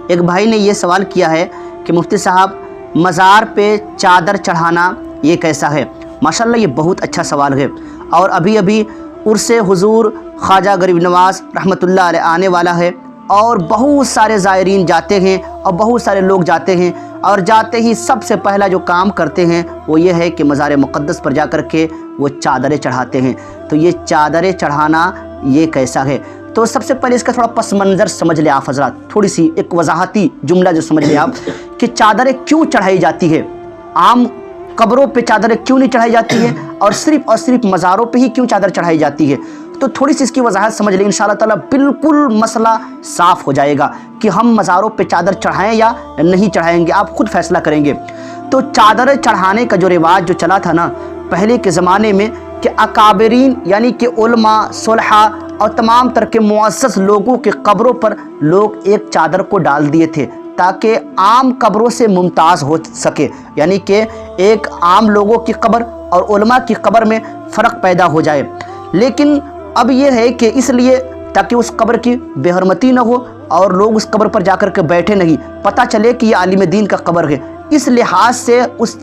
ایک بھائی نے یہ سوال کیا ہے کہ مفتی صاحب مزار پہ چادر چڑھانا یہ کیسا ہے؟ ماشاءاللہ یہ بہت اچھا سوال ہے، اور ابھی ابھی عرس حضور خواجہ غریب نواز رحمۃ اللہ علیہ آنے والا ہے، اور بہت سارے زائرین جاتے ہیں اور بہت سارے لوگ جاتے ہیں، اور جاتے ہی سب سے پہلا جو کام کرتے ہیں وہ یہ ہے کہ مزار مقدس پر جا کر کے وہ چادریں چڑھاتے ہیں۔ تو یہ چادریں چڑھانا یہ کیسا ہے؟ تو سب سے پہلے اس کا تھوڑا پس منظر سمجھ لیں آپ حضرات، تھوڑی سی ایک وضاحتی جملہ جو سمجھ لیں آپ کہ چادریں کیوں چڑھائی جاتی ہے، عام قبروں پہ چادریں کیوں نہیں چڑھائی جاتی ہے، اور صرف مزاروں پہ ہی کیوں چادر چڑھائی جاتی ہے۔ تو تھوڑی سی اس کی وضاحت سمجھ لیں، انشاءاللہ تعالیٰ بالکل مسئلہ صاف ہو جائے گا کہ ہم مزاروں پہ چادر چڑھائیں یا نہیں چڑھائیں گے، آپ خود فیصلہ کریں گے۔ تو چادر چڑھانے کا جو رواج جو چلا تھا نا پہلے کے زمانے میں، کہ اکابرین یعنی کہ علماء، صلحاء اور تمام طرح کے معزز لوگوں کے قبروں پر لوگ ایک چادر کو ڈال دیے تھے تاکہ عام قبروں سے ممتاز ہو سکے، یعنی کہ ایک عام لوگوں کی قبر اور علماء کی قبر میں فرق پیدا ہو جائے۔ لیکن اب یہ ہے کہ اس لیے تاکہ اس قبر کی بے حرمتی نہ ہو اور لوگ اس قبر پر جا کر کے بیٹھے نہیں، پتہ چلے کہ یہ عالم دین کا قبر ہے، اس لحاظ سے اس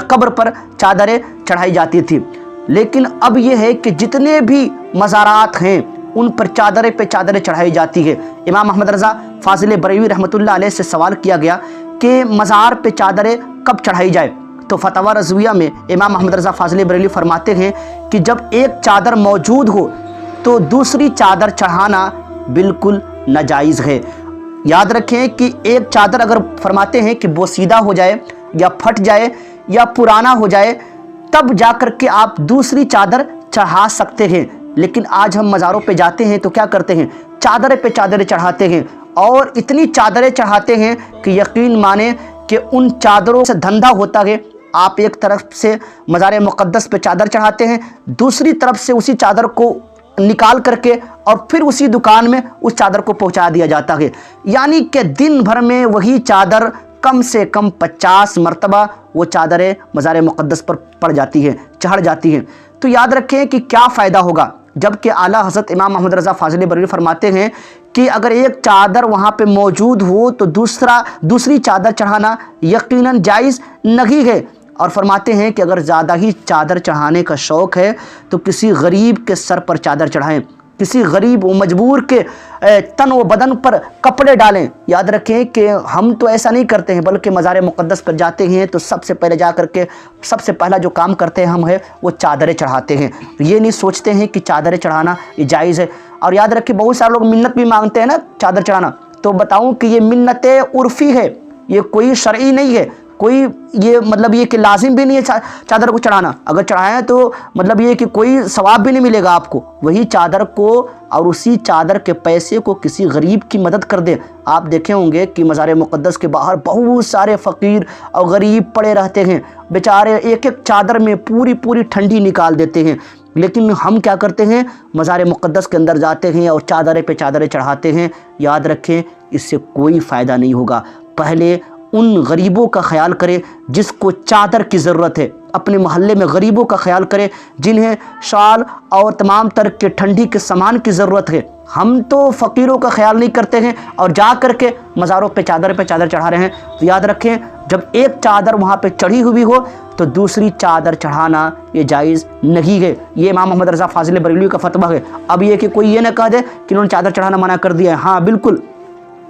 قبر پر چادریں چڑھائی جاتی تھی۔ لیکن اب یہ ہے کہ جتنے بھی مزارات ہیں ان پر چادریں پہ چادریں چڑھائی جاتی ہے۔ امام احمد رضا فاضل بریلوی رحمۃ اللہ علیہ سے سوال کیا گیا کہ مزار پہ چادریں کب چڑھائی جائے، تو فتاوی رضویہ میں امام احمد رضا فاضل بریلوی فرماتے ہیں کہ جب ایک چادر موجود ہو تو دوسری چادر چڑھانا بالکل ناجائز ہے۔ یاد رکھیں کہ ایک چادر اگر فرماتے ہیں کہ بوسیدہ ہو جائے یا پھٹ جائے یا پرانا ہو جائے تب جا کر کے آپ دوسری چادر چڑھا سکتے ہیں، لیکن آج ہم مزاروں پہ جاتے ہیں تو کیا کرتے ہیں، چادر پہ چادریں چڑھاتے ہیں، اور اتنی چادریں چڑھاتے ہیں کہ یقین مانیں کہ ان چادروں سے دھندا ہوتا ہے۔ آپ ایک طرف سے مزار مقدس پہ چادر چڑھاتے ہیں، دوسری طرف سے اسی چادر کو نکال کر کے اور پھر اسی دکان میں اس چادر کو پہنچا دیا جاتا ہے، یعنی کہ دن بھر میں وہی چادر کم سے کم 50 مرتبہ وہ چادریں مزار مقدس پر پڑ جاتی ہیں، چڑھ جاتی ہیں۔ تو یاد رکھیں کہ کیا فائدہ ہوگا، جبکہ اعلیٰ حضرت امام محمد رضا فاضل بریلوی فرماتے ہیں کہ اگر ایک چادر وہاں پہ موجود ہو تو دوسری چادر چڑھانا یقیناً جائز نہیں ہے، اور فرماتے ہیں کہ اگر زیادہ ہی چادر چڑھانے کا شوق ہے تو کسی غریب کے سر پر چادر چڑھائیں، کسی غریب و مجبور کے تن و بدن پر کپڑے ڈالیں۔ یاد رکھیں کہ ہم تو ایسا نہیں کرتے ہیں، بلکہ مزار مقدس پر جاتے ہیں تو سب سے پہلے جا کر کے سب سے پہلا جو کام کرتے ہیں ہم ہے وہ چادریں چڑھاتے ہیں، یہ نہیں سوچتے ہیں کہ چادریں چڑھانا یہ جائز ہے۔ اور یاد رکھیں بہت سارے لوگ منت بھی مانگتے ہیں نا چادر چڑھانا، تو بتاؤں کہ یہ منت عرفی ہے، یہ کوئی شرعی نہیں ہے، کوئی یہ مطلب یہ کہ لازم بھی نہیں ہے چادر کو چڑھانا، اگر چڑھائیں تو مطلب یہ کہ کوئی ثواب بھی نہیں ملے گا آپ کو، وہی چادر کو اور اسی چادر کے پیسے کو کسی غریب کی مدد کر دیں۔ آپ دیکھے ہوں گے کہ مزار مقدس کے باہر بہت سارے فقیر اور غریب پڑے رہتے ہیں، بیچارے ایک ایک چادر میں پوری ٹھنڈی نکال دیتے ہیں، لیکن ہم کیا کرتے ہیں، مزار مقدس کے اندر جاتے ہیں اور چادریں پہ چادریں چڑھاتے ہیں۔ یاد رکھیں اس سے کوئی فائدہ نہیں ہوگا، پہلے ان غریبوں کا خیال کرے جس کو چادر کی ضرورت ہے، اپنے محلے میں غریبوں کا خیال کرے جنہیں شال اور تمام طرح کے ٹھنڈی کے سامان کی ضرورت ہے۔ ہم تو فقیروں کا خیال نہیں کرتے ہیں اور جا کر کے مزاروں پہ چادر چڑھا رہے ہیں۔ تو یاد رکھیں جب ایک چادر وہاں پہ چڑھی ہوئی ہو تو دوسری چادر چڑھانا یہ جائز نہیں ہے، یہ امام محمد رضا فاضل بریلوی کا فتویٰ ہے۔ اب یہ کہ کوئی یہ نہ کہہ دے کہ انہوں نے چادر چڑھانا منع کر دیا ہے، ہاں بالکل،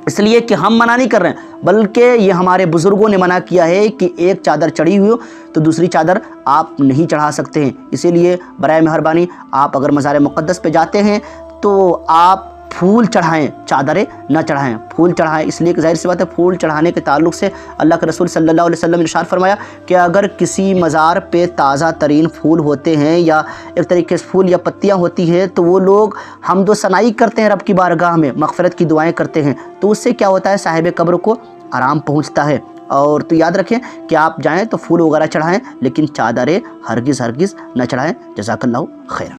اس لیے کہ ہم منع نہیں کر رہے ہیں، بلکہ یہ ہمارے بزرگوں نے منع کیا ہے کہ ایک چادر چڑھی ہوئی ہو تو دوسری چادر آپ نہیں چڑھا سکتے ہیں۔ اسی لیے برائے مہربانی آپ اگر مزار مقدس پہ جاتے ہیں تو آپ پھول چڑھائیں، چادریں نہ چڑھائیں، پھول چڑھائیں، اس لیے کہ ظاہر سی بات ہے پھول چڑھانے کے تعلق سے اللہ کے رسول صلی اللہ علیہ وسلم نے ارشاد فرمایا کہ اگر کسی مزار پہ تازہ ترین پھول ہوتے ہیں یا ایک طریقے سے پھول یا پتیاں ہوتی ہیں تو وہ لوگ حمد و ثنائی کرتے ہیں رب کی بارگاہ میں، مغفرت کی دعائیں کرتے ہیں، تو اس سے کیا ہوتا ہے صاحب قبر کو آرام پہنچتا ہے۔ اور تو یاد رکھیں کہ آپ جائیں تو پھول وغیرہ چڑھائیں لیکن چادریں ہرگز نہ چڑھائیں۔ جزاک اللہ خیر۔